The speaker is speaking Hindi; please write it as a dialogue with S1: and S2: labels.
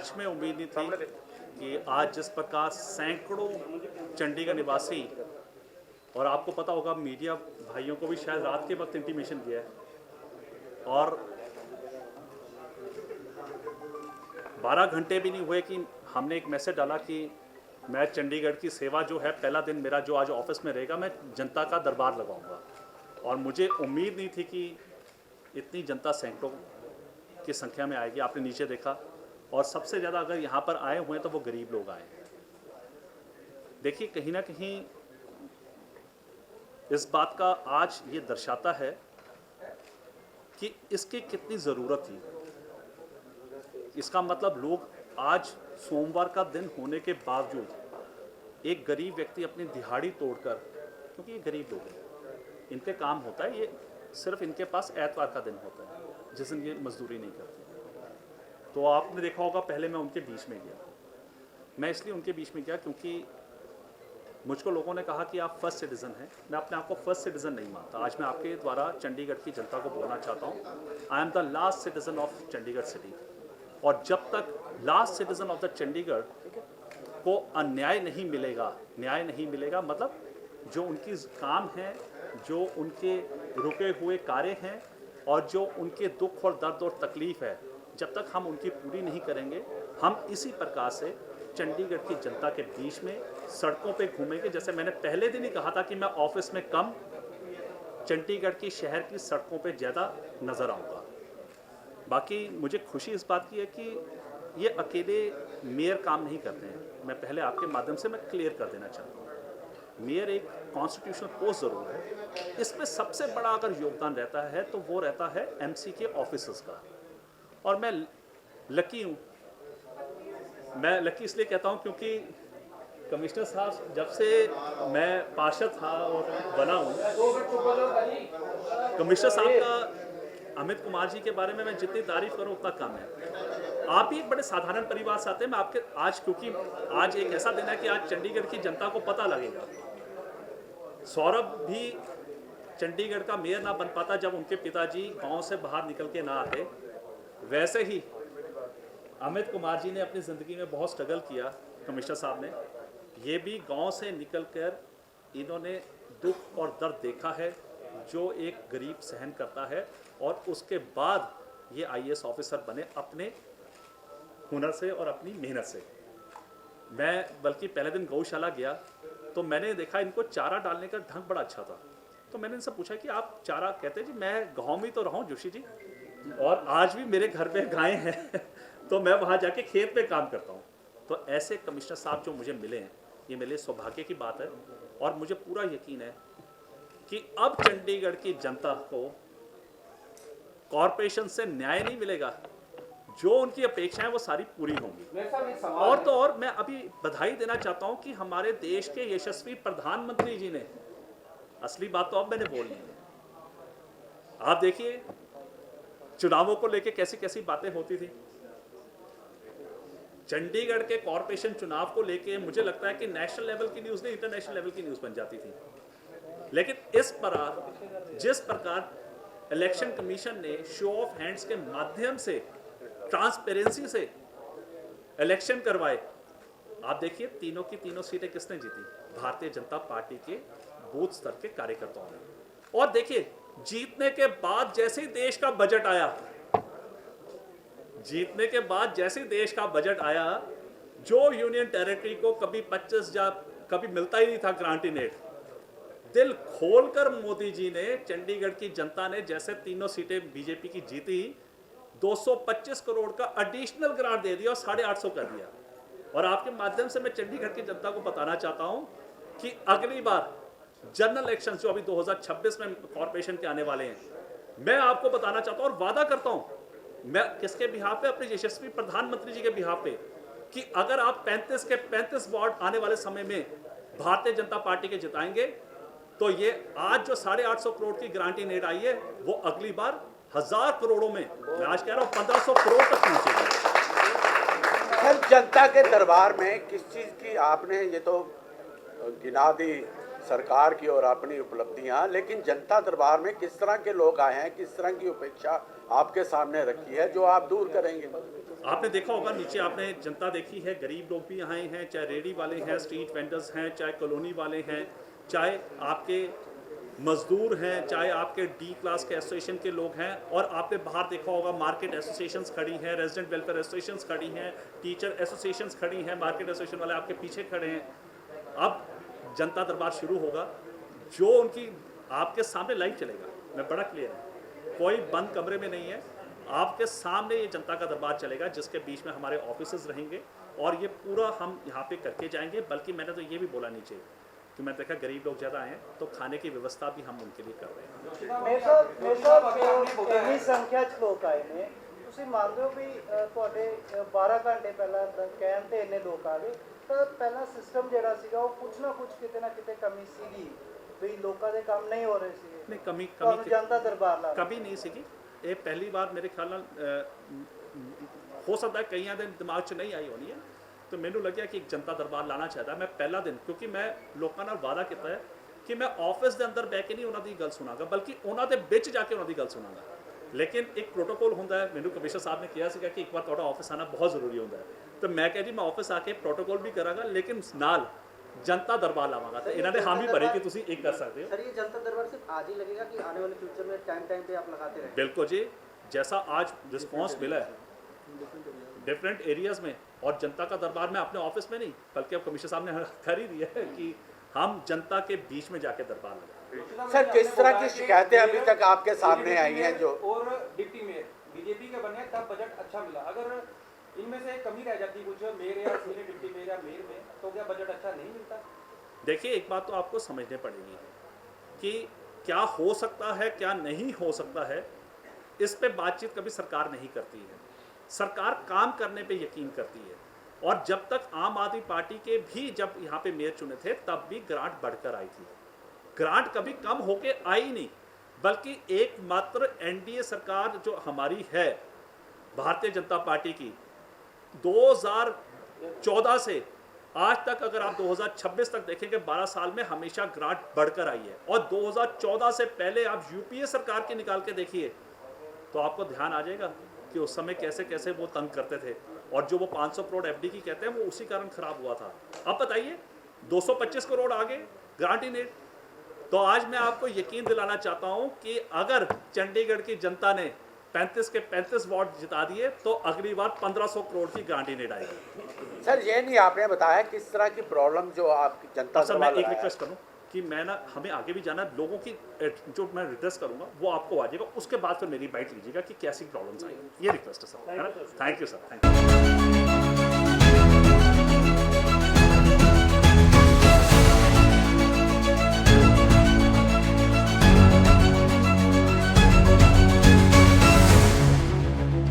S1: सच में उम्मीद नहीं थी कि आज जिस प्रकार सैकड़ों चंडीगढ़ निवासी, और आपको पता होगा मीडिया भाइयों को भी शायद रात के वक्त इंटीमेशन दिया है, और 12 घंटे भी नहीं हुए कि हमने एक मैसेज डाला कि मैं चंडीगढ़ की सेवा जो है, पहला दिन मेरा जो आज ऑफिस में रहेगा, मैं जनता का दरबार लगाऊंगा। और मुझे उम्मीद नहीं थी कि इतनी जनता सैकड़ों की संख्या में आएगी। आपने नीचे देखा, और सबसे ज़्यादा अगर यहाँ पर आए हुए हैं तो वो गरीब लोग आए हैं। देखिए, कहीं ना कहीं इस बात का आज ये दर्शाता है कि इसकी कितनी ज़रूरत थी। इसका मतलब लोग आज सोमवार का दिन होने के बावजूद एक गरीब व्यक्ति अपनी दिहाड़ी तोड़कर, क्योंकि ये गरीब लोग हैं, इनके काम होता है, ये सिर्फ इनके पास एतवार का दिन होता है जिस दिन ये मजदूरी नहीं करते। तो आपने देखा होगा, पहले मैं उनके बीच में गया। मैं इसलिए उनके बीच में गया क्योंकि मुझको लोगों ने कहा कि आप फर्स्ट सिटीज़न हैं। मैं अपने आप को फर्स्ट सिटीज़न नहीं मानता। आज मैं आपके द्वारा चंडीगढ़ की जनता को बोलना चाहता हूँ, I am the last citizen of Chandigarh city. और जब तक last citizen of the Chandigarh को अन्याय नहीं मिलेगा, न्याय नहीं मिलेगा, मतलब जो उनकी काम है, जो उनके रुके हुए कार्य हैं, और जो उनके दुख और दर्द और तकलीफ़ है, जब तक हम उनकी पूरी नहीं करेंगे, हम इसी प्रकार से चंडीगढ़ की जनता के बीच में सड़कों पे घूमेंगे। जैसे मैंने पहले दिन ही कहा था कि मैं ऑफिस में कम, चंडीगढ़ की शहर की सड़कों पे ज़्यादा नज़र आऊँगा। बाकी मुझे खुशी इस बात की है कि ये अकेले मेयर काम नहीं करते हैं। मैं पहले आपके माध्यम से मैं क्लियर कर देना चाहता हूँ, मेयर एक कॉन्स्टिट्यूशनल पोस्ट ज़रूर है। इसमें सबसे बड़ा अगर योगदान रहता है तो वो रहता है एमसी के ऑफिसर्स का। और मैं लकी हूँ। मैं लकी इसलिए कहता हूँ क्योंकि कमिश्नर साहब, जब से मैं पार्षद था और बना हूँ, कमिश्नर साहब का, अमित कुमार जी के बारे में मैं जितनी तारीफ करूँ उतना कम है। आप भी एक बड़े साधारण परिवार से आते हैं। मैं आपके आज, क्योंकि आज एक ऐसा दिन है कि आज चंडीगढ़ की जनता को पता लगेगा। सौरभ भी चंडीगढ़ का मेयर ना बन पाता जब उनके पिताजी गांव से बाहर निकल के ना आते। वैसे ही अमित कुमार जी ने अपनी ज़िंदगी में बहुत स्ट्रगल किया। कमिश्नर साहब ने ये भी गांव से निकलकर इन्होंने दुख और दर्द देखा है जो एक गरीब सहन करता है, और उसके बाद ये आईएएस ऑफिसर बने अपने हुनर से और अपनी मेहनत से। मैं बल्कि पहले दिन गौशाला गया तो मैंने देखा इनको चारा डालने का ढंग बड़ा अच्छा था। तो मैंने इनसे पूछा कि आप चारा, कहते जी मैं गाँव में तो रहा हूँ जोशी जी, और आज भी मेरे घर पे गायें हैं तो मैं वहाँ जाके खेत पे काम करता हूँ। तो ऐसे कमिश्नर साहब जो मुझे मिले हैं, ये मेरे सौभाग्य की बात है। और मुझे पूरा यकीन है कि अब चंडीगढ़ की जनता को कॉरपोरेशन से न्याय नहीं मिलेगा, जो उनकी अपेक्षाएं वो सारी पूरी होंगी। और तो और मैं अभी बधाई देना चाहता हूं कि हमारे देश के यशस्वी प्रधानमंत्री जी ने, असली बात तो अब मैंने बोल ली है, आप देखिए चुनावों को लेके कैसी कैसी बातें होती थी। चंडीगढ़ के कॉरपोरेशन चुनाव को लेके मुझे लगता है कि नेशनल लेवल की न्यूज़ नहीं, इंटरनेशनल लेवल की न्यूज़ बन जाती थी। लेकिन इस पर जिस प्रकार इलेक्शन कमीशन ने शो ऑफ हैंड्स के माध्यम से, ट्रांसपेरेंसी से इलेक्शन करवाए, आप देखिए तीनों की तीनों सीटें किसने जीती? भारतीय जनता पार्टी के बूथ स्तर के कार्यकर्ताओं ने। और देखिए, जीतने के बाद जैसे ही देश का बजट आया, जीतने के बाद जैसे ही देश का बजट आया, जो यूनियन टेरिटरी को कभी 25 या कभी मिलता ही नहीं था ग्रांटीनेट, दिल खोलकर मोदी जी ने, चंडीगढ़ की जनता ने जैसे तीनों सीटें बीजेपी की जीती, 225 करोड़ का एडिशनल ग्रांट दे दिया और 850 कर दिया। और आपके माध्यम से मैं चंडीगढ़ की जनता को बताना चाहता हूं कि अगली बार जनरल इलेक्शन जो अभी 2026 में कॉर्पोरेशन के आने वाले हैं, मैं आपको बताना चाहता हूं और वादा करता हूं, मैं किसके बिहाफ पे, अपने यशस्वी प्रधानमंत्री जी के बिहाफ पे, कि अगर आप 35 के 35 वार्ड आने वाले समय में भारतीय जनता पार्टी के जिताएंगे, तो ये आज जो 850 करोड़ की गारंटी नेट आई है, वो अगली बार 1000 करोड़ों में, मैं आज कह रहा हूँ 1500 करोड़ तक पहुंचेगी।
S2: सर, जनता के दरबार में किस चीज़ की आपने, ये तो गिना दी सरकार की और अपनी उपलब्धियां, लेकिन जनता दरबार में किस तरह के लोग आए हैं, किस तरह की उपेक्षा आपके सामने रखी है जो आप दूर करेंगे?
S1: आपने देखा होगा नीचे आपने जनता देखी है, गरीब लोग भी आए हैं, चाहे रेडी वाले हैं, स्ट्रीट वेंडर्स हैं, चाहे कॉलोनी वाले हैं, चाहे आपके मजदूर हैं, चाहे आपके डी क्लास के एसोसिएशन के लोग हैं, और आपने बाहर देखा होगा मार्केट एसोसिएशंस खड़ी हैं, रेजिडेंट वेलफेयर एसोसिएशंस खड़ी हैं, टीचर एसोसिएशंस खड़ी हैं, मार्केट एसोसिएशन वाले आपके पीछे खड़े हैं। अब जनता दरबार शुरू होगा, जो उनकी आपके सामने लाइव चलेगा, मैं बड़ा क्लियर है, कोई बंद कमरे में नहीं है, आपके सामने ये जनता का दरबार चलेगा, जिसके बीच में हमारे ऑफिसर्स रहेंगे, और ये पूरा हम यहाँ पे करके जाएंगे। बल्कि मैंने तो ये भी बोला नीचे कि मैं देखा गरीब लोग ज़्यादा आए हैं, तो खाने की व्यवस्था भी हम उनके लिए कर रहे हैं।
S3: ਇੰਨੀ ਸੰਖਿਆ 'ਚ ਲੋਕ ਆਏ ਨੇ, ਤੁਸੀਂ ਮੰਨਦੇ ਹੋ ਵੀ ਤੁਹਾਡੇ 12 ਘੰਟੇ ਪਹਿਲਾਂ ਕਹਿਣ ਤੇ ਇੰਨੇ ਲੋਕ ਆ ਗਏ, ਤਾਂ ਪਹਿਲਾਂ ਸਿਸਟਮ ਜਿਹੜਾ ਸੀਗਾ ਉਹ ਕੁਛ ਨਾ ਕੁਛ ਕਿਤੇ ਨਾ ਕਿਤੇ ਕਮੀ ਸੀਗੀ, ਵੀ ਲੋਕਾਂ ਦੇ ਕੰਮ ਨਹੀਂ ਹੋ ਰਹੇ ਸੀਗੇ।
S1: नहीं कमी
S3: ਤੁਹਾਨੂੰ ਜਨਤਾ ਦਰਬਾਰ ਲਾ
S1: कभी नहीं सीगी, ये पहली बार मेरे ख्याल हो सकता है कई दिन दिमाग च नहीं आई होनी है, तो मैनू लग्या कि एक जनता दरबार लाना चाहिए। मैं पहला दिन, क्योंकि मैं लोगों नाल वादा किया है कि मैं ऑफिस के अंदर बह के नहीं उन्होंने गल सुनागा, बल्कि उन्होंने बिच जाके उन्होंने गल सुनागा। लेकिन एक प्रोटोकॉल होंदा है, मैनू कमिश्नर साहब ने कहा सीगा कि एक बार तुहाडा ऑफिस आना बहुत जरूरी होंदा है, तो मैं कहा जी मैं ऑफिस आके प्रोटोकॉल भी करांगा, लेकिन नाल जनता दरबार लावांगा। तो इन्होंने हामी भरी कि तुसीं एक कर सकते हो।
S4: सर, ये जनता दरबार सिर्फ आज ही लगेगा कि आने वाले फ्यूचर में टाइम टाइम पे आप लगाते रहेंगे?
S1: बिल्कुल जी, जैसा आज रिस्पांस मिला है डिफरेंट एरियाज में, और जनता का दरबार में अपने ऑफिस में नहीं, बल्कि अब कमिश्नर साहब ने कर ही दिया है कि हम जनता के बीच में जाके दरबार लगाएं।
S2: सर, किस तरह की शिकायतें अभी तक आपके सामने आई हैं? जो
S5: और डिप्टी मेयर बीजेपी के बने तब बजट अच्छा मिला, अगर इनमें से कमी रह जाती कुछ मेयर या सीनियर डिप्टी मेयर या मेयर में, तो क्या बजट अच्छा नहीं मिलता?
S1: देखिए, एक बात तो आपको समझनी पड़ेगी कि क्या हो सकता है क्या नहीं हो सकता है, इस पे बातचीत कभी सरकार नहीं करती है। सरकार काम करने पे यकीन करती है, और जब तक आम आदमी पार्टी के भी जब यहाँ पे मेयर चुने थे तब भी ग्रांट बढ़कर आई थी, ग्रांट कभी कम होके आई नहीं, बल्कि एकमात्र एनडीए सरकार जो हमारी है भारतीय जनता पार्टी की 2014 से आज तक, अगर आप 2026 तक देखेंगे 12 साल में हमेशा ग्रांट बढ़कर आई है। और 2014 से पहले आप यूपीए सरकार के निकाल के देखिए तो आपको ध्यान आ जाएगा कि उस समय कैसे कैसे वो तंग करते थे, और जो वो 500 करोड़ एफडी की कहते हैं वो उसी कारण खराब हुआ था। अब बताइए 225 करोड़ आगे ग्रांट ही नहीं। तो आज मैं आपको यकीन दिलाना चाहता हूं कि अगर चंडीगढ़ की जनता ने 35 के 35 वार्ड जिता दिए तो अगली बार 1500 करोड़ की ग्रांट ही नहीं आएगी।
S2: सर, ये नहीं आपने बताया किस तरह की प्रॉब्लम जो आपकी जनता
S1: सर, मैं
S2: दरबार
S1: एक
S2: लगाया
S1: रिक्वेस्ट करूं कि मैं ना, हमें आगे भी जाना, लोगों की जो मैं रिड्रेस करूंगा वो आपको आ जाएगा, उसके बाद फिर मेरी बाइट लीजिएगा कि कैसी प्रॉब्लम्स आई। ये रिक्वेस्ट है सर, है ना? Thank you sir, thank you.